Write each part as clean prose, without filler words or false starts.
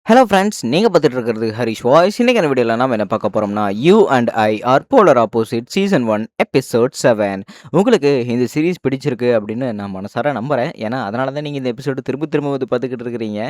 Hello friends, நீங்கள் பார்த்துட்டு இருக்கிறது ஹரிஷ் வாய்ஸ். இன்னைக்கான வீடியோவில் நாம என்ன பார்க்க போகிறோம்னா, you and I are polar opposite season 1 episode 7. உங்களுக்கு இந்த சீரிஸ் பிடிச்சிருக்கு அப்படின்னு நான் மனசார நம்புகிறேன். ஏன்னா அதனால தான் நீங்கள் இந்த எபிசோடு திரும்ப திரும்ப வந்து பார்த்துக்கிட்டு இருக்கிறீங்க.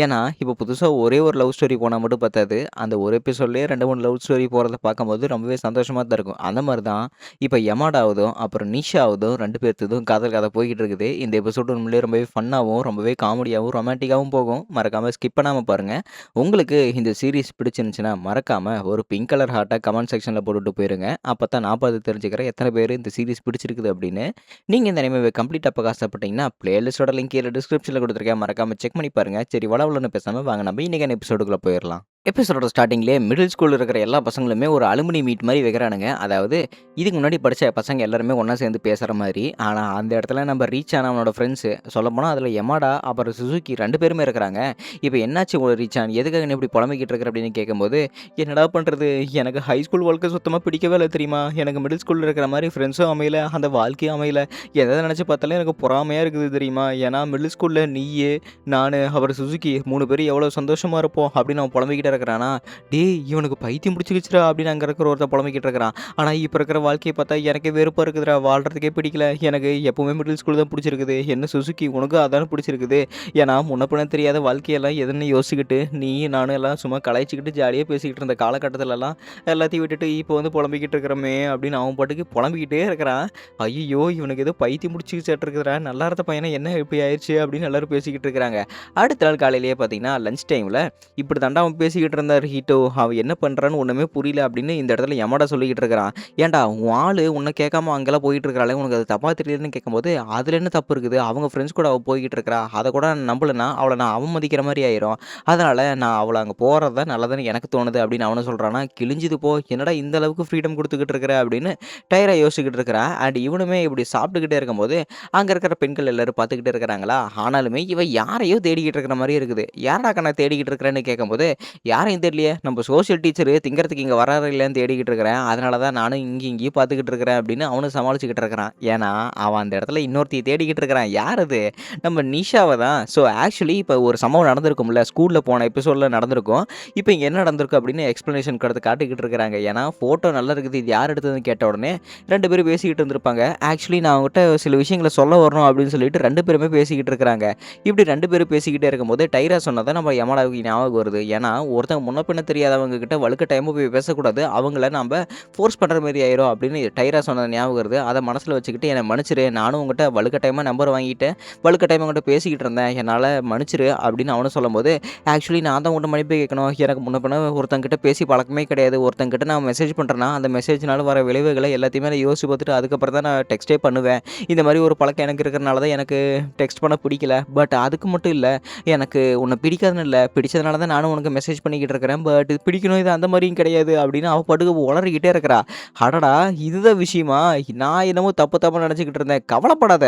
ஏன்னா இப்போ புதுசாக ஒரே ஒரு லவ் ஸ்டோரி போனால் மட்டும் பார்த்தாது, அந்த ஒரு எபிசோட்லேயே 2 3 லவ் ஸ்டோரி போகிறத பார்க்கும்போது ரொம்பவே சந்தோஷமாக தான் இருக்கும். அந்த மாதிரி தான் இப்போ யமாடாவதும் அப்புறம் நிஷாவதும் 2 பேர்த்ததும் காதல் கதை போய்கிட்டு இருக்குது. இந்த எபிசோடு உண்மையிலேயே ரொம்பவே ஃபன்னாகவும் ரொம்பவே காமெடியாகவும் ரொமான்டிக்காகவும் போகும். மறக்காமல் ஸ்கிப் பண்ணாமல் பாருங்கள். உங்களுக்கு இந்த சீரிஸ் பிடிச்சிருந்துச்சுன்னா மறக்காம ஒரு பிங்க் கலர் ஹார்ட்டை கமெண்ட் செக்ஷனில் போட்டுட்டு போயிருங்க. அப்போ தான் நான் பார்த்து தெரிஞ்சுக்கிறேன் எத்தனை பேர் இந்த சீரிஸ் பிடிச்சிருக்குது அப்படின்னு. நீங்கள் இந்த அனிமேவை கம்ப்ளீட்டாக பார்க்க ஆசைப்பட்டீங்கன்னா பிளேலிஸ்டோட லிங்க் கீழே டிஸ்கிரிப்ஷனில் கொடுத்துருக்கேன். மறக்காம செக் பண்ணி பாருங்க. சரி, வளவலன்னு பேசாமல் வாங்க நம்ம இன்னைக்கான எபிசோடுக்குள்ளே போயிடலாம். எபிசோடோட ஸ்டார்டிங்லேயே மிடில் ஸ்கூலில் இருக்கிற எல்லா பசங்களுமே ஒரு அலுமினி மீட் மாதிரி வைக்கிறானுங்க. அதாவது இதுக்கு முன்னாடி படித்த பசங்க எல்லாருமே ஒன்றா சேர்ந்து பேசுகிற மாதிரி. ஆனால் அந்த இடத்துல நம்ம ரீச் ஆன அவனோட ஃப்ரெண்ட்ஸு சொல்லப்போனால் அதில் யமாடா அப்புறம் சுசுகி 2 பேருமே இருக்கிறாங்க. இப்போ என்னாச்சு உங்களுக்கு ரீச் ஆன், எதுக்காக நீ இப்படி புலம்பிக்கிட்டு இருக்கிற அப்படின்னு கேட்கும்போது, என்னடா பண்ணுறது, எனக்கு ஹை ஸ்கூல் வாழ்க்கை சுத்தமாக பிடிக்கவே இல்லை தெரியுமா. எனக்கு மிடில் ஸ்கூலில் இருக்கிற மாதிரி ஃப்ரெண்ட்ஸும் அமையல, அந்த வாழ்க்கையும் அமையல. எதை நினச்சி பார்த்தாலும் எனக்கு பொறாமையாக இருக்குது தெரியுமா. ஏன்னா மிடில் ஸ்கூலில் நீயே நான் அப்புறம் சுசுகி 3 பேரும் எவ்வளோ சந்தோஷமாக இருப்போம் அப்படின்னு அவன் புலம்பிக்கிட்டே இருக்கிறானா. டேய், இவனுக்கு பைத்தியம் பிடிச்சிக்கிச்சுரா அப்படின்னு அங்கே இருக்கிற ஒருத்தர் புலம்பிக்கிட்டு இருக்கிறான். ஆனால் இப்போ இருக்கிற வாழ்க்கையை பார்த்தா எனக்கே வெறுப்பாக இருக்குதுடா, வாழ்கிறதுக்கே பிடிக்கல. எனக்கு எப்போவுமே மிடில் ஸ்கூல் தான் பிடிச்சிருக்குது. என்ன சுசுகி, உனக்கு அதானே பிடிச்சிருக்குது. ஏன்னா முன்ன பின்ன தெரியாத வாழ்க்கையெல்லாம் எதுன்னு யோசிச்சுக்கிட்டு நீ நானும் எல்லாம் சும்மா கலாய்ச்சிக்கிட்டு ஜாலியாக பேசிக்கிட்டு இருந்த காலகட்டத்திலலாம் எல்லாத்தையும் விட்டுட்டு இப்போ வந்து புலம்பிக்கிட்டு இருக்கிறோமே அப்படின்னு அவன் பாட்டுக்கு புலம்பிக்கிட்டே இருக்கிறான். ஐயோ, இவனுக்கு ஏதோ பைத்தியம் முடிச்சுக்கிட்டு இருக்குதுடா, நல்லா இருந்த பையனை என்ன இப்படி ஆயிடுச்சு அப்படின்னு எல்லாரும் பேசிக்கிட்டு இருக்கிறாங்க. அடுத்த நாள் காலையிலேயே பார்த்தீங்கன்னா லஞ்ச் டைமில் இப்படி தாண்டா அவன் பேசிக்கிட்டு இருந்தார் ஹீட்டோ. அவன் என்ன பண்ணுறான்னு ஒன்றுமே புரியல அப்படின்னு இந்த இடத்துல யமடா சொல்லிக்கிட்டு இருக்கிறான். ஏன்டா உன் ஆள் உன்னை கேட்காம அங்கெல்லாம் போயிட்டு இருக்கிறாளே, உனக்கு அது தப்பாக தெரியலன்னு கேட்கும்போது அதில் என்ன தப்பு இருக்குது, அவங்க ஃப்ரெண்ட்ஸ் கூட அவள் போய்கிட்டு இருக்கிறா, அதை கூட நம்பலன்னா அவளை நான் அவமதிக்கிற மாதிரி ஆயிரும். அதனால் நான் அவளை அங்கே போகிறது தான் நல்லதுன்னு எனக்கு தோணுது அப்படின்னு அவனை சொல்கிறானா. கிழிஞ்சுது போ, என்னடா இந்த அளவுக்கு ஃப்ரீடம் கொடுத்துக்கிட்டு இருக்கிற அப்படின்னு டயராக யோசிச்சுக்கிட்டு இருக்கிறான். அண்ட் இவனுமே இப்படி சாப்பிட்டுக்கிட்டே இருக்கும்போது அங்கே இருக்கிற பெண்கள் எல்லாரும் பார்த்துக்கிட்டே இருக்கிறாங்களா. ஆனாலுமே இவன் யாரையோ தேடிக்கிட்டு இருக்கிற மாதிரி இருக்குது. யாரா கண்ணா தேடிக்கிட்டு இருக்கிறேன்னு கேட்கும்போது, யாரையும் தெரியலையே, நம்ம சோஷியல் டீச்சரு திங்கிறதுக்கு இங்கே வராரு இல்லைன்னு தேடிக்கிட்டு இருக்கிறேன், அதனால தான் நானும் இங்கேயும் பார்த்துக்கிட்டு இருக்கிறேன் அப்படின்னு அவனும் சமாளிச்சுக்கிட்டு இருக்கிறான். ஏன்னா அவன் அந்த இடத்துல இன்னொருத்தையும் தேடிக்கிட்டு இருக்கிறான். யார் அது, நம்ம நிஷாவை தான். ஸோ ஆக்சுவலி இப்போ ஒரு சம்பவம் நடந்திருக்கும்ல, ஸ்கூலில் போன எபிசோடில் நடந்திருக்கும். இப்போ இங்கே என்ன நடந்திருக்கு அப்படின்னு எக்ஸ்ப்ளனேஷன் கடத்து காட்டிக்கிட்டு இருக்கிறாங்க. ஏன்னா ஃபோட்டோ நல்லா இருக்குது, இது யார் எடுத்ததுன்னு கேட்ட உடனே 2 பேரும் பேசிக்கிட்டு இருந்திருப்பாங்க. ஆக்சுவலி நான் அவங்ககிட்ட சில விஷயங்களை சொல்ல வரணும் அப்படின்னு சொல்லிட்டு 2 பேருமே பேசிக்கிட்டு இருக்கிறாங்க. இப்படி 2 பேரும் பேசிக்கிட்டே இருக்கும்போது டைரா சொன்னதை நம்ம யமடாவுக்கு ஞாபகம் வருது. ஏன்னா ஒருத்தவங்க முன்ன பின்ன தெரியாதவங்க கிட்ட வழுக்க டைமும் போய் பேசக்கூடாது, அவங்கள நம்ம ஃபோர்ஸ் பண்ணுற மாதிரி ஆயிரும் அப்படின்னு டைரா சொன்னது ஞாபகம் வருது. அதை மனசில் வச்சுக்கிட்டு என்னை மன்னிச்சிரு, நானும் உங்கள்கிட்ட வழுக்க டைமாக நம்பர் வாங்கிட்டேன், வழுக்க டைம் உங்கள்கிட்ட பேசிக்கிட்டு இருந்தேன், என்னால் மன்னிச்சிரு அப்படின்னு அவனும் சொல்லும்போது, ஆக்சுவலி நான் தான் உங்கள்கிட்ட மன்னிப்பு கேட்கணும். எனக்கு முன்ன பின்ன ஒருத்தங்கிட்ட பேசி பழக்கமே கிடையாது. ஒருத்தங்கிட்ட நான் மெசேஜ் பண்ணுறேன்னா அந்த மெசேஜ்னால வர விளைவுகளை எல்லாத்தையுமே நான் யோசிச்சு பார்த்துட்டு அதுக்கப்புறம் தான் நான் டெக்ஸ்ட்டே பண்ணுவேன். இந்த மாதிரி ஒரு பழக்கம் எனக்கு இருக்கிறனால தான் எனக்கு டெக்ஸ்ட் பண்ண பிடிக்கல. பட் அதுக்கு மட்டும் இல்லை, எனக்கு உன்னை பிடிக்காதுன்னு இல்லை, பிடிச்சதுனால தான் நானும் உனக்கு மெசேஜ் பண்ணிக்கிட்டு இருக்கிறேன். பட் இது பிடிக்கணும், இது அந்த மாதிரியும் கிடையாது அப்படின்னு அவள் பாட்டுக்கு உளறிக்கிட்டே இருக்கிறா. அடடா, இதுதான் விஷயமா, நான் என்னமோ தப்பு தப்பாக நினச்சிக்கிட்டு இருந்தேன். கவலைப்படாத,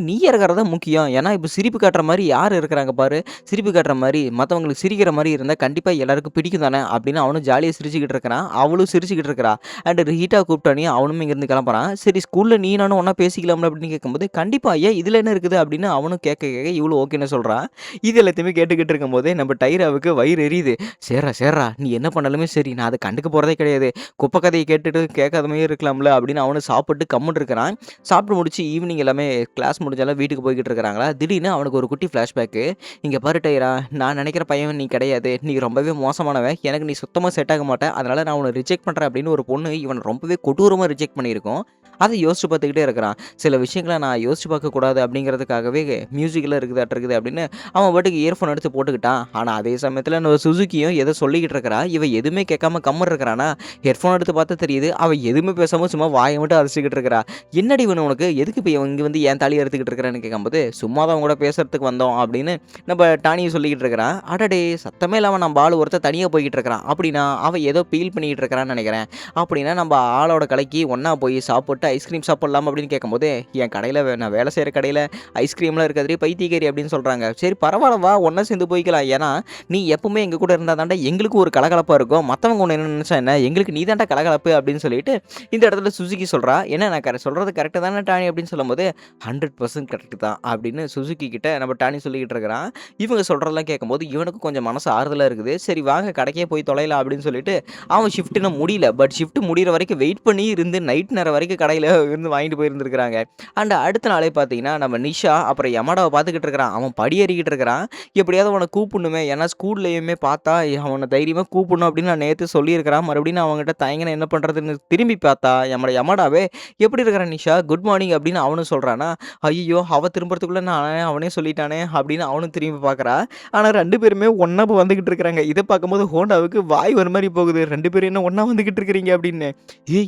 நீ இருக்கிறதா முக்கியம். ஏன்னா இப்போ சிரிப்பு காட்டுற மாதிரி யார் இருக்கிறாங்க பாரு, சிரிப்பு காட்டுற மாதிரி மற்றவங்களுக்கு சிரிக்கிற மாதிரி இருந்தால் கண்டிப்பாக எல்லாருக்கும் பிடிக்கும் தானே அப்படின்னு அவனும் ஜாலியாக சிரிச்சுக்கிட்டு இருக்கிறான். அவளும் சிரிச்சுக்கிட்டு இருக்கிறா. அண்ட் ஹீட்டாக கூப்பிட்டானே அவனும் இங்கேருந்து கிளம்புறான். சரி, ஸ்கூலில் நீ நானும் ஒன்றா பேசிக்கலாம்ல அப்படின்னு கேட்கும்போது, கண்டிப்பாக ஏன் இதில் என்ன இருக்குது அப்படின்னு அவனும் கேட்க கேட்க இவ்வளோ ஓகேன்னு சொல்கிறான். இது எல்லாத்தையுமே கேட்டுக்கிட்டு இருக்கும்போதே நம்ம டைராவுக்கு வயிறு எரியுது. சேர்றா நீ என்ன பண்ணாலுமே சரி, நான் அதை கண்டுக்க போகிறதே கிடையாது, குப்பை கதையை கேட்டுட்டு கேட்காத மாதிரி இருக்கலாம்ல அப்படின்னு அவனு சாப்பிட்டு கம்முன்னு இருக்கிறான். சாப்பிட்டு முடிச்சு ஈவினிங் எல்லாமே கிளாஸ் முடிஞ்சாலும் வீட்டுக்கு போய்கிட்டு இருக்கிறாங்களா. திடீர்னு அவனுக்கு ஒரு குட்டி ஃப்ளாஷ்பேக்கு. இங்கே பாரு டைரா, நான் நினைக்கிற பையன் நீ கிடையாது, நீ ரொம்பவே மோசமானவன், எனக்கு நீ சுத்தமாக செட் ஆக மாட்டேன், அதனால் நான் உன்னை ரிஜெக்ட் பண்ணுறேன் அப்படின்னு ஒரு பொண்ணு இவன் ரொம்பவே கொடூரமாக ரிஜெக்ட் பண்ணியிருக்கோம். அதை யோசிச்சு பார்த்துக்கிட்டே இருக்கிறான். சில விஷயங்களை நான் யோசிச்சு பார்க்கக்கூடாது அப்படிங்கிறதுக்காகவே மியூசிக்கில் இருக்குது அப்படின்னு அவன் பாட்டுக்கு இயர்ஃபோன் எடுத்து போட்டுக்கிட்டான். ஆனால் அதே சமயத்தில் நம்ம சுசுக்கியும் எதோ சொல்லிக்கிட்டு இருக்கிறா. இவன் எதுவுமே கேட்காம கம்மர் இருக்கிறானா. ஹெட்ஃபோன் எடுத்து பார்த்தா தெரியுது அவன் எதுவுமே பேசாமல் சும்மா வாயை மட்டும் அரைச்சிக்கிட்டு இருக்கிறா. என்னடி இவனு உனக்கு, எதுக்கு இப்போ இவன் இங்கே வந்து ஏன் தாலி எடுத்துக்கிட்டு இருக்கிறான்னு கேட்கும்போது, சும்மா தான் கூட பேசுறதுக்கு வந்தோம் அப்படின்னு நம்ம டானியை சொல்லிக்கிட்டு இருக்கிறான். அடடே, சத்தமே இல்லாமல் நம்ம ஆள் ஒருத்தர் தனியாக போய்கிட்டு இருக்கிறான் அப்படின்னா அவன் ஏதோ ஃபீல் பண்ணிக்கிட்டு இருக்கிறான்னு நினைக்கிறேன். அப்படின்னா நம்ம ஆளோட கலைக்கு ஒன்றா போய் சாப்பிட்டு கூப்பிட்டு ஐஸ்கிரீம் சாப்பிடலாம் அப்படின்னு கேட்கும்போது, என் கடையில் நான் வேலை செய்கிற கடையில் ஐஸ்கிரீம்லாம் இருக்காதுரி பைத்தியக்காரி அப்படின்னு சொல்கிறாங்க. சரி பரவாயில்ல வா ஒன்றா சேர்ந்து போய்க்கலாம். ஏன்னா நீ எப்பவுமே எங்கள் கூட இருந்தால் தாண்டா எங்களுக்கு ஒரு கலகலப்பாக இருக்கும். மற்றவங்க ஒன்று என்ன நினச்சா என்ன எங்களுக்கு நீ தாண்டா கலகலப்பு அப்படின்னு சொல்லிட்டு இந்த இடத்துல சுசுகி சொல்கிறா. என்ன நான் சொல்கிறது கரெக்டு தானே டானி அப்படின்னு சொல்லும்போது 100% கரெக்டு தான் அப்படின்னு சுசுகி கிட்ட நம்ம டானி சொல்லிக்கிட்டு இருக்கிறான். இவங்க சொல்கிறதெல்லாம் கேட்கும்போது இவனுக்கு கொஞ்சம் மனசு ஆறுதலாக இருக்குது. சரி வாங்க கடைக்கே போய் தொலைலாம் அப்படின்னு சொல்லிட்டு அவன் ஷிஃப்ட் இன்னும் முடியல. பட் ஷிஃப்ட் முடிகிற வரைக்கும் வெயிட் பண்ணி இருந்து நைட் நேரம் வரைக்கும் கடையில் இருந்து வாங்கிட்டு போயிருந்துருக்காங்க. அண்ட் அடுத்த நாளே பார்த்தீங்கன்னா நம்ம நிஷா அப்புறம் யமடாவை பார்த்துக்கிட்டு இருக்கிறான். அவன் படி ஏறிக்கிட்டு இருக்கிறான். எப்படியாவது அவனை கூப்பிடணுமே, ஏன்னா ஸ்கூல்லையுமே பார்த்தா அவனை தைரியமாக கூப்பிடணும் அப்படின்னு நான் நேற்று சொல்லியிருக்கிறான். மறுபடியும் நான் அவங்ககிட்ட தயங்கின என்ன பண்ணுறதுன்னு திரும்பி பார்த்தா யமடாவே எப்படி இருக்கிறான் நிஷா குட் மார்னிங் அப்படின்னு அவனும் சொல்கிறானா. ஐயோ அவ திரும்புறதுக்குள்ளே நான் அவனே சொல்லிட்டானே அப்படின்னு அவனும் திரும்பி பார்க்குறா. ஆனால் 2 பேருமே ஒன்றா வந்துக்கிட்டு இருக்கிறாங்க. இதை பார்க்கும்போது ஹோண்டாவுக்கு வாய் ஒரு மாதிரி போகுது. 2 பேரும் என்ன ஒன்றா வந்துக்கிட்டு இருக்கிறீங்க அப்படின்னு.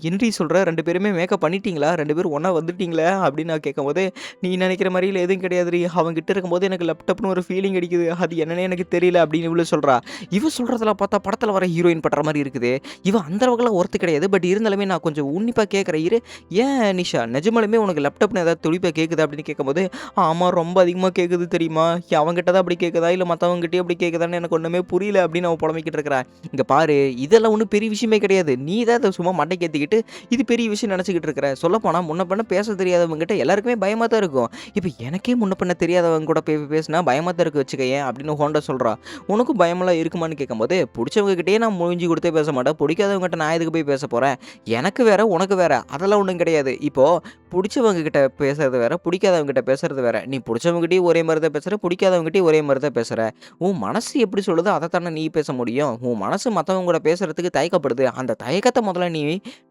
என்னடி சொல்கிற 2 பேருமே மேக்கப் பண்ணிட்டீங்களா 2 பேரும் ஒன்றா வந்துட்டீங்களா அப்படின்னு நான் கேட்கும்போது, நீ நினைக்கிற மாதிரியில் எதுவும் கிடையாதுரி. அவங்ககிட்ட இருக்கும்போது எனக்கு லேப்டாப்னு ஒரு ஃபீலிங் அடிக்குது. அது என்னன்னே எனக்கு தெரியல அப்படின்னு இவ்வளோ சொல்கிறா. இவ சொல்கிறதெல்லாம் பார்த்தா படத்தில் வர ஹீரோயின் படுற மாதிரி இருக்குது. இவ அந்த அளவுக்குலாம் ஒர்த்து கிடையாது. பட் இருந்தாலுமே நான் கொஞ்சம் உன்னிப்பாக கேட்குறேன் இரு. ஏன் நிஷா நிஜமாலுமே உனக்கு லேப்டாப்னு ஏதாவது துடிப்பாக கேட்குது அப்படின்னு கேட்கும்போது, ஆமாம் ரொம்ப அதிகமாக கேட்குது தெரியுமா. அவங்ககிட்ட தான் அப்படி கேட்குதா இல்லை மற்றவங்ககிட்டயே அப்படி கேட்குதான்னு எனக்கு ஒன்றுமே புரியல அப்படின்னு அவன் புலம்பிக்கிட்டு இருக்கிறான். இங்கே பாரு இதெல்லாம் ஒன்றும் பெரிய விஷயமே கிடையாது. நீ தான் அதை சும்மா மண்டைக்கு ஏற்றிக்கிட்டு இது பெரிய விஷயம் நினச்சிக்கிட்டு இருக்கிற. சொல்லப்போனால் முன்ன பண்ண பேச தெரியாதவங்ககிட்ட எல்லாருக்குமே பயமாக தான் இருக்கும். இப்போ எனக்கே முன்ன பண்ண தெரியாதவங்க கூட பேசினா பயமாக தான் இருக்கு வச்சுக்கையேன் அப்படின்னு ஹோண்டா சொல்கிறா. உனக்கும் பயமெல்லாம் இருக்குமான்னு கேட்கும்போது, பிடிச்சவங்ககிட்டயே நான் மூஞ்சி கொடுத்தே பேச மாட்டேன். பிடிக்காதவங்ககிட்ட நான் எதுக்கு போய் பேச போகிறேன். எனக்கு வேற உனக்கு வேற அதெல்லாம் ஒன்றும் கிடையாது. இப்போது பிடிச்சவங்க கிட்ட பேசுறது வேற பிடிக்காதவங்க கிட்ட பேசுறது வேற. நீ பிடிச்சவங்ககிட்டயும் ஒரே மாதிரி தான் பேசுகிற பிடிக்காதவங்ககிட்டயும் ஒரே மாதிரி தான் பேசுகிற. உன் மனசு எப்படி சொல்லுதோ அதை தானே நீ பேச முடியும். உன் மனசு மற்றவங்க கூட பேசுறதுக்கு தயக்கப்படுது. அந்த தயக்கத்தை முதல்ல நீ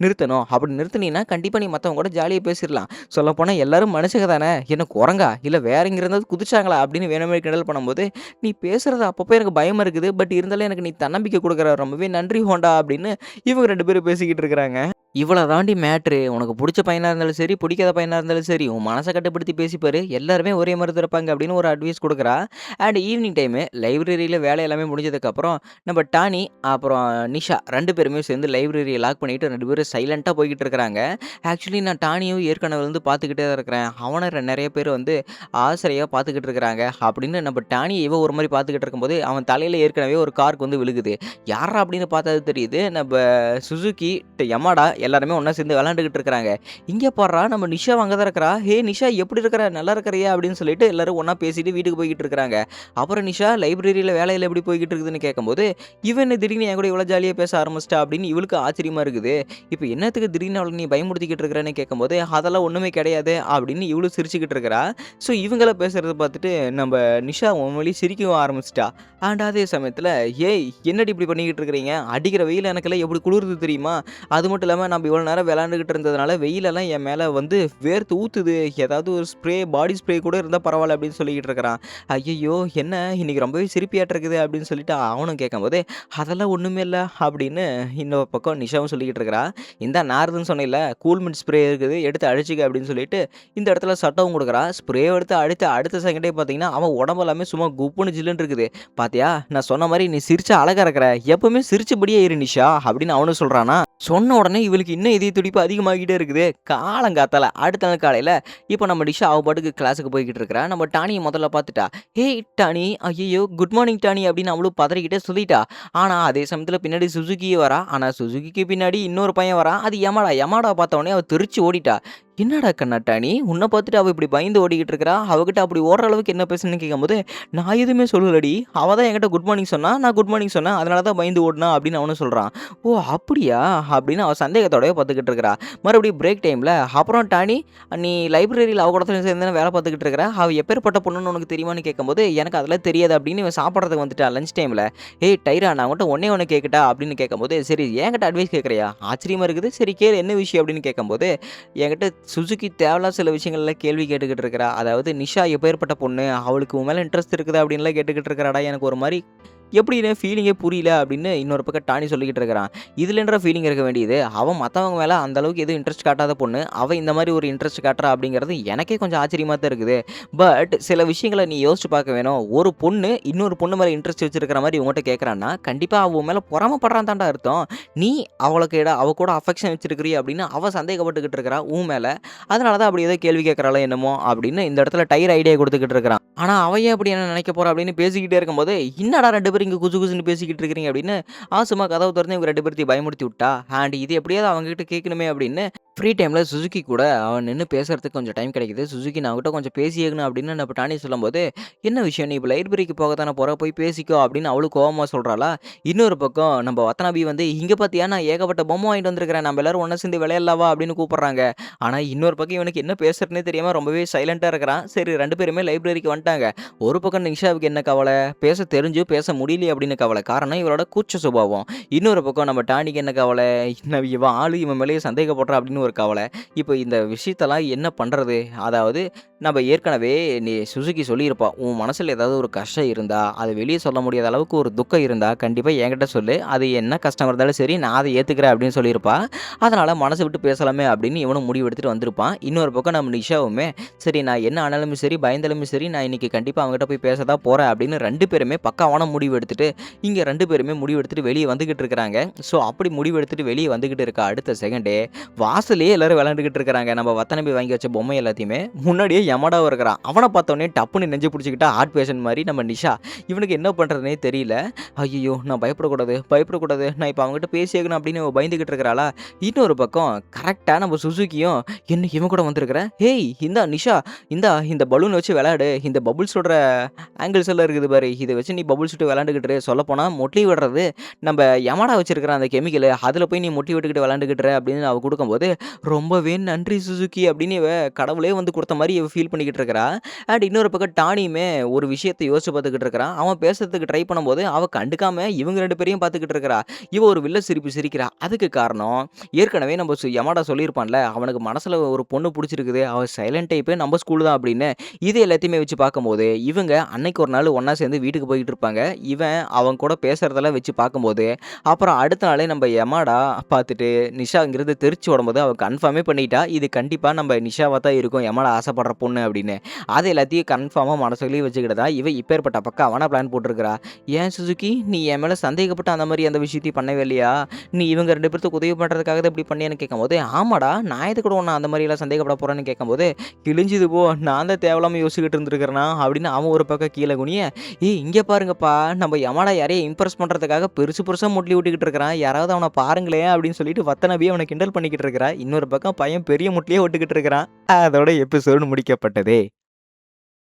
நிறுத்தணும். அப்படி நிறுத்தினீன்னா கண்டிப்பாக நீ மற்றவங்க கூட ஜாலியாக பேசிடலாம். சொல்லப்போனால் எல்லாரும் மனுஷங்க தானே, என்ன குரங்கா இல்லை வேற எங்கே இருந்தாலும் குதிச்சாங்களா அப்படின்னு வேணுமே கிண்டல் பண்ணும்போது, நீ பேசுறது அப்பப்போ எனக்கு பயமாக இருக்குது. பட் இருந்தாலும் எனக்கு நீ தன்னம்பிக்கை கொடுக்குற ரொம்பவே நன்றி ஹோண்டா அப்படின்னு இவங்க 2 பேரும் பேசிக்கிட்டு இருக்கிறாங்க. இவ்வளோ தாண்டி மேட்ரு. உனக்கு பிடிச்ச பையனாக இருந்தாலும் சரி பிடிக்காத பையனாக இருந்தாலும் சரி உன் மனசை கட்டுப்படுத்தி பேசிப்பாரு. எல்லாருமே ஒரே மாதிரி தான் இருப்பாங்க அப்படின்னு ஒரு அட்வைஸ் கொடுக்குறா. அண்ட் ஈவினிங் டைமு லைப்ரரியில் வேலை எல்லாமே முடிஞ்சதுக்கப்புறம் நம்ம டானி அப்புறம் நிஷா 2 பேருமே சேர்ந்து லைப்ரரியை லாக் பண்ணிவிட்டு 2 பேரும் சைலண்ட்டாக போய்கிட்டு இருக்கிறாங்க. ஆக்சுவலி நான் டானியும் ஏற்கனவே வந்து பார்த்துக்கிட்டே தான் இருக்கிறேன். அவனை நிறைய பேர் வந்து ஆசிரியாக பார்த்துக்கிட்டு இருக்கிறாங்க அப்படின்னு நம்ம டானி இவ ஒரு மாதிரி பார்த்துக்கிட்டு இருக்கும்போது அவன் தலையில் ஏற்கனவே ஒரு காருக்கு வந்து விழுகுது. யாரா அப்படின்னு பார்த்தது தெரியுது நம்ம சுசுகி யமாடா எல்லாருமே ஒன்றா சேர்ந்து விளாண்டுக்கிட்டு இருக்கிறாங்க. இங்கே பாடுறா நம்ம நிஷா அங்கே தான் இருக்கிறா. ஹே நிஷா எப்படி இருக்கிற நல்லா இருக்கிறியா அப்படின்னு சொல்லிட்டு எல்லாரும் ஒன்றா பேசிட்டு வீட்டுக்கு போய்கிட்டு இருக்கிறாங்க. அப்புறம் நிஷா லைப்ரரியில் வேலையில் எப்படி போய்கிட்டு இருக்குதுன்னு கேட்கும்போது, இவன் திடீர்னு என் கூட இவ்வளோ ஜாலியாக பேச ஆரம்பிச்சிட்டா அப்படின்னு இவளுக்கு ஆச்சரியமாக இருக்குது. இப்போ என்னத்துக்கு திடீர்னு அவளை நீ பயமுறுத்திக்கிட்டு இருக்கிறேன்னு கேட்கும்போது, அதெல்லாம் ஒன்றுமே கிடையாது அப்படின்னு இவளும் சிரிச்சுக்கிட்டு இருக்கிறா. ஸோ இவங்கள பேசுகிறத பார்த்துட்டு நம்ம நிஷா உண்மையிலே சிரிக்கவும் ஆரம்பிச்சிட்டா. அண்ட் அதே சமயத்தில் ஏய் என்னடி இப்படி பண்ணிக்கிட்டு இருக்கிறீங்க, அடிக்கிற வெயில் எனக்கெல்லாம் எப்படி குளிருது தெரியுமா. அது மட்டும் இல்லாமல் நம்ம இவ்வளோ நேரம் விளாண்டுக்கிட்டு இருந்ததுனால வெயிலெல்லாம் என் மேலே வந்து வேர்த்து ஊற்றுது. ஏதாவது ஒரு பாடி ஸ்ப்ரே கூட இருந்தால் பரவாயில்ல அப்படின்னு சொல்லிக்கிட்டு இருக்கிறான். ஐயையோ என்ன இன்னைக்கு ரொம்பவே சிரிப்பியாட்டு இருக்குது அப்படின்னு சொல்லிட்டு அவனும் கேட்கும்போது, அதெல்லாம் ஒன்றுமே இல்லை அப்படின்னு இன்னொரு பக்கம் நிஷாவும் சொல்லிக்கிட்டு இருக்கிறா. இந்த நார்துன்னு சொன்னில்ல கூல்மெண்ட் ஸ்ப்ரே இருக்குது எடுத்து அழிச்சிக்க அப்படின்னு சொல்லிட்டு இந்த இடத்துல சட்டவும் கொடுக்குறா. ஸ்ப்ரே எடுத்து அடித்து அடுத்த செகண்டே பார்த்தீங்கன்னா அவன் உடம்பு எல்லாமே சும்மா குப்புன்னு ஜில்லுன்னு இருக்குது. பாத்தியா நான் சொன்ன மாதிரி நீ சிரிச்சா அழகா இருக்கிற, எப்பவுமே சிரிச்சபடியே இரு நிஷா அப்படின்னு அவனும் சொல்கிறானா. சொன்ன உடனே இவளுக்கு இன்னும் இதய துடிப்பு அதிகமாகிட்டே இருக்குது. காலங்காத்தால அடுத்த நாள் காலையில் இப்போ நம்ம நிஷா அவ பாட்டுக்கு கிளாஸுக்கு போய்கிட்டு இருக்கிறா. நம்ம டானியை முதல்ல பார்த்துட்டா. ஹே டானி ஐயோ குட் மார்னிங் டானி அப்படின்னு அவளும் பதறிக்கிட்டே சொல்லிட்டா. ஆனால் அதே சமயத்தில் பின்னாடி சுசுகியே வரா. ஆனால் சுசுகிக்கு பின்னாடி இன்னொரு பையன் வரா. அது யமாடா பார்த்த உடனே அவள் தெரிச்சு ஓடிட்டா. என்னடா கண்ணாட்டானி உன்னை பார்த்துட்டு அவள் இப்படி பயந்து ஓடிக்கிட்டு இருக்கிறா, அவகிட்ட அப்படி ஓடுற அளவுக்கு என்ன பேசுன்னு கேட்கும்போது, நான் எதுவுமே சொல்லலடி, அவள் தான் என்கிட்ட குட் மார்னிங் சொன்னா, நான் குட் மார்னிங் சொன்னேன் அதனால தான் பயந்து ஓடினா அப்படின்னு அவனும் சொல்கிறான். ஓ அப்படியா அப்படின்னு அவள் சந்தேகத்தோடய பார்த்துக்கிட்டு இருக்கிறா. மறுபடியும் பிரேக் டைமில் அப்புறம் டானி நீ லைப்ரரியில் அவ கூட சேர்ந்து வேலை பார்த்துக்கிட்டு இருக்கிற, அவள் எப்பேற்பட்ட பொண்ணுன்னு உனக்கு தெரியுமான்னு கேட்கும்போது, எனக்கு அதெல்லாம் தெரியாது அப்படின்னு இவன் சாப்பிட்றதுக்கு வந்துட்டா லஞ்ச் டைமில். ஏய் டைரா நான் உன்கிட்ட ஒன்று கேட்கட்டா அப்படின்னு கேட்கும்போது, சரி என்கிட்ட அட்வைஸ் கேட்குறியா ஆச்சரியமாக இருக்குது, சரி கேளு என்ன விஷயம் அப்படின்னு கேட்கும்போது, என்கிட்ட சுசுகி தேவையில்லாத சில விஷயங்கள்லாம் கேள்வி கேட்டுக்கிட்டு இருக்கிறா. அதாவது நிஷா எப்பேற்பட்ட பொண்ணு, அவளுக்கு உன் மேலே இன்ட்ரெஸ்ட் இருக்குதா அப்படின்லாம் கேட்டுக்கிட்டு இருக்கிறாடா. எனக்கு ஒரு மாதிரி எப்படின்னு ஃபீலிங்கே புரியல அப்படின்னு இன்னொரு பக்கம் டானி சொல்லிக்கிட்டு இருக்கிறான். இதுல என்னடா ஃபீலிங் இருக்க வேண்டியது? அவன் மத்தவங்க மேல அந்த அளவுக்கு எதுவும் இன்ட்ரெஸ்ட் காட்டாத பொண்ணு. அவ இந்த மாரி ஒரு இன்ட்ரெஸ்ட் காட்டுறா அப்படிங்கிறது எனக்கே கொஞ்சம் ஆச்சரியமா தான் இருக்குது. பட் சில விஷயங்கள நீ யோசிச்சு பார்க்க வேணும். ஒரு பொண்ணு இன்னொரு பொண்ணு மேல இன்ட்ரெஸ்ட் வச்சிருக்கிற மாரி உன்கிட்ட கேட்கறான்னா, கண்டிப்பா அவ உன் மேல பொறாமப்படுறான்னு தான்டா அர்த்தம். நீ அவ கூட அஃபெக்ஷன் வச்சிருக்கிறீ அப்படின்னு அவ சந்தேகப்பட்டுக்கிட்டு இருக்கிறா உன் மேல. அதனால தான் அப்படி ஏதோ கேள்வி கேட்கறாளோ என்னமோ அப்படின்னு இந்த இடத்துல டயர் ஐடியா குடுத்துக்கிட்டு இருக்கிறான். ஆனா, அவ ஏன் அப்படி என்ன நினைக்க போறா அப்படின்னு பேசிக்கிட்டே இருக்கும்போது, "என்னடா 2 பேரும் இங்க குசு குசுன்னு பேசிக்கிட்டு இருக்கிறீங்க" அப்படின்னு சும்மா கதவ தொறந்து இவங்க 2 பேத்தையும் பயமுறுத்தி விட்டா. அண்ட் இது எப்படியாவது அவங்ககிட்ட கேட்கணுமே அப்படின்னு ஃப்ரீ டைம்ல சுசுகி கூட அவன் நின்னு பேசுறதுக்கு கொஞ்சம் டைம் கிடைக்குது. சுசுகி நான் உன்கிட்ட கொஞ்சம் பேசியாகணும் அப்படின்னு நம்ம டானி சொல்லும்போது, "என்ன விஷயம்? நீ இப்ப லைப்ரரிக்கு போக தானே போற, போய் பேசிக்கோ" அப்படின்னு அவளும் கோவமா சொல்றாளா. இன்னொரு பக்கம் நம்ம வத்தனாபி வந்து, "இங்க பாத்தியா நான் ஏகப்பட்ட பொம்மை வாங்கிட்டு வந்திருக்கிறேன். நம்ம எல்லாரும் ஒண்ணா சேர்ந்து விளையாடலாம் வா" அப்படின்னு கூப்பிடுறாங்க. ஆனா இன்னொரு பக்கம் இவனுக்கு என்ன பேசுறதுன்னே தெரியாம ரொம்பவே சைலன்ட்டா இருக்கிறான். சரி 2 பேருமே லைப்ரரிக்கு வந்துட்டாங்க. ஒரு பக்கம் நிஷாவுக்கு என்ன கவல? பேச தெரிஞ்சும் பேச முடியலையே அப்படின்னு கவல. காரணம் இவளோட கூச்ச சுபாவம். இன்னொரு பக்கம் நம்ம டானிக்கு என்ன கவல? இவன் ஆளு இவன் மேலேயே சந்தேகப்படுறான் அப்படின்னு ஒரு கவல. இப்போ இந்த விஷயத்தெல்லாம் என்ன பண்றது? அதாவது நம்ம ஏற்கனவே சுசுகி சொல்லியிருப்பா. உன் மனசுல ஏதாவது ஒரு கஷ்டம் இருந்தா, அத வெளிய சொல்ல முடியாத அளவுக்கு ஒரு துக்கம் இருந்தா, கண்டிப்பா என்கிட்ட சொல்லு. அது என்ன கஷ்டம் இருந்தாலும் சரி, நான் அத ஏத்துக்கிறேன் அப்படின்னு சொல்லியிருப்பா. அதனால மனசு விட்டு பேசலாமே அப்படின்னு இவனும் முடிவு எடுத்துட்டு வந்திருப்பான். இன்னொரு பக்கம் நம்ம நிஷாவுமே, சரி நான் என்ன ஆனாலுமே சரி, பயந்தாலுமே சரி, நான் இன்னைக்கு கண்டிப்பா அவன்கிட்ட போய் பேச தான் போறேன் அப்படின்னு 2 பேருமே பக்காவான முடிவு எடுத்துட்டு, இங்க 2 பேருமே முடிவு எடுத்துட்டு வெளிய வந்துகிட்டு இருக்கிறாங்க. ஸோ அப்படி முடிவு எடுத்துட்டு வெளிய வந்துகிட்டு இருக்க அடுத்த செகண்டே, வாசல்லயே எல்லாரும் விளையாண்டுகிட்டு இருக்கிறாங்க. நம்ம வத்தனபி வாங்கி வச்ச பொம்மை எல்லாத்தையுமே. முன்னாடியே யமடாவும் இருக்கிறான். அவன பார்த்தோனே டப்புன்னு நெஞ்சு புடிச்சுக்கிட்டா ஹார்ட் பேஷண்ட் மாரி நம்ம நிஷா. இவனுக்கு என்ன பண்றதுன்னே தெரியல. ஐய்யய்யோ! நான் பயப்படக்கூடாது, பயப்படக்கூடாது. நான் இப்ப அவன்கிட்ட பேசியாகணும் அப்படின்னு இவ பயந்துகிட்டு இருக்கிறாளா? இன்னொரு பக்கம் கரெக்ட்டா நம்ம சுசுகியும், "என்ன இவன் கூட வந்திருக்கிற? ஹேய்! இந்தா நிஷா, இந்தா இந்த பலூன் வச்சு விளையாடு. இந்த பபுள்ஸ் விடுற ஆங்கிள்ஸ் எல்லாம் இருக்குது பாரு. இத வச்சு நீ பபுள்ஸ் விட்டு விளையாண்டுகிட்டு இரு. சொல்லப்போனா மொட்லி விடுறது நம்ப யமடா வச்சிருக்கிற அந்த கெமிக்கலு, அதுல போய் நீ மொட்டி விட்டுக்கிட்டு விளையாண்டுகிட்டு இரு" அப்படின்னு அவ குடுக்கும்போது, "ரொம்பவே நன்றி சுசுகி" அப்படின்னு இவ கடவுளே வந்து குடுத்த மாரி இவ ஃபீல் பண்ணிக்கிட்டு இருக்கிறா. அண்ட் இன்னொரு பக்கம் டானியுமே ஒரு விஷயத்த யோசிச்சு பார்த்துக்கிட்டு இருக்கிறான். அவன் பேசுறதுக்கு ட்ரை பண்ணும்போது, அவ கண்டுக்காம இவங்க 2 பேரையும் பார்த்துக்கிட்டு இருக்கிறா. இவ ஒரு வில்ல சிரிப்பு சிரிக்கிறா. அதுக்கு காரணம், ஏற்கனவே நம்ம யமாடா சொல்லியிருப்பான்ல, அவனுக்கு மனசுல ஒரு பொண்ணு புடிச்சிருக்குது. அவ சைலன்ட் டைப்பு, நம்ம ஸ்கூல் தான் அப்படின்னு. இது எல்லாத்தையுமே வச்சு பார்க்கும்போது, இவங்க அன்னைக்கு ஒரு நாள் ஒண்ணா சேர்ந்து வீட்டுக்கு போயிட்டு இருப்பாங்க. இவன் அவன் கூட பேசுறதெல்லாம் வச்சு பார்க்கும்போது, அப்புறம் அடுத்த நாளே நம்ம யமாடா பார்த்துட்டு, நிஷா அங்கிருந்து தெரிச்சு ஓடும்போது, அவ கன்ஃபார்மே பண்ணிட்டா. இது கண்டிப்பா நம்ம நிஷாவா தான் இருக்கும். யமாடா ஆசைப்படுற பொண்ணு அப்படின்னு. அது எல்லாத்தையும் கன்ஃபார்மா மனசுக்குள்ளேயே வச்சுக்கிட்டு தான், இவ இப்பேற்பட்ட பக்காவான பிளான் போட்டிருக்கிறா. "ஏன் சுசுகி, நீ என் மேல சந்தேகப்பட்டு அந்த மாரி எந்த விஷயத்தையும் பண்ணவே இல்லையா? நீ இவங்க 2 பேத்துக்கு உதவி பண்றதுக்காக தான் இப்படி பண்ணியான்னு?" கேட்கும்போது, "ஆமாடா, நான் எதுக்கூட உன்ன அந்த மாரிலாம் சந்தேகப்பட போறேன்னு?" கேட்கும்போது, "கிழிஞ்சுது போ, நான் தான் தேவையில்லாம யோசிச்சுக்கிட்டு இருந்திருக்கிறேனா?" அப்படின்னு அவன் ஒரு பக்கம் கீழ குனிய, "ஏய் இங்க பாருங்கப்பா, நம்ம யமடா யாரையும் இம்ப்ரெஸ் பண்றதுக்காக பெருசு பெருசா முட்லி விட்டுக்கிட்டு இருக்கிறான். யாராவது அவன பாருங்களேன்" அப்படின்னு சொல்லிட்டு வத்தனபியே அவன கிண்டல் பண்ணிக்கிட்டு இருக்கிறா. இன்னொரு பக்கம் பையன் பெரிய முட்லியே விட்டுக்கிட்டு இருக்கிறான். அதோட எபிசோடு முடிக்கப்பட்டது.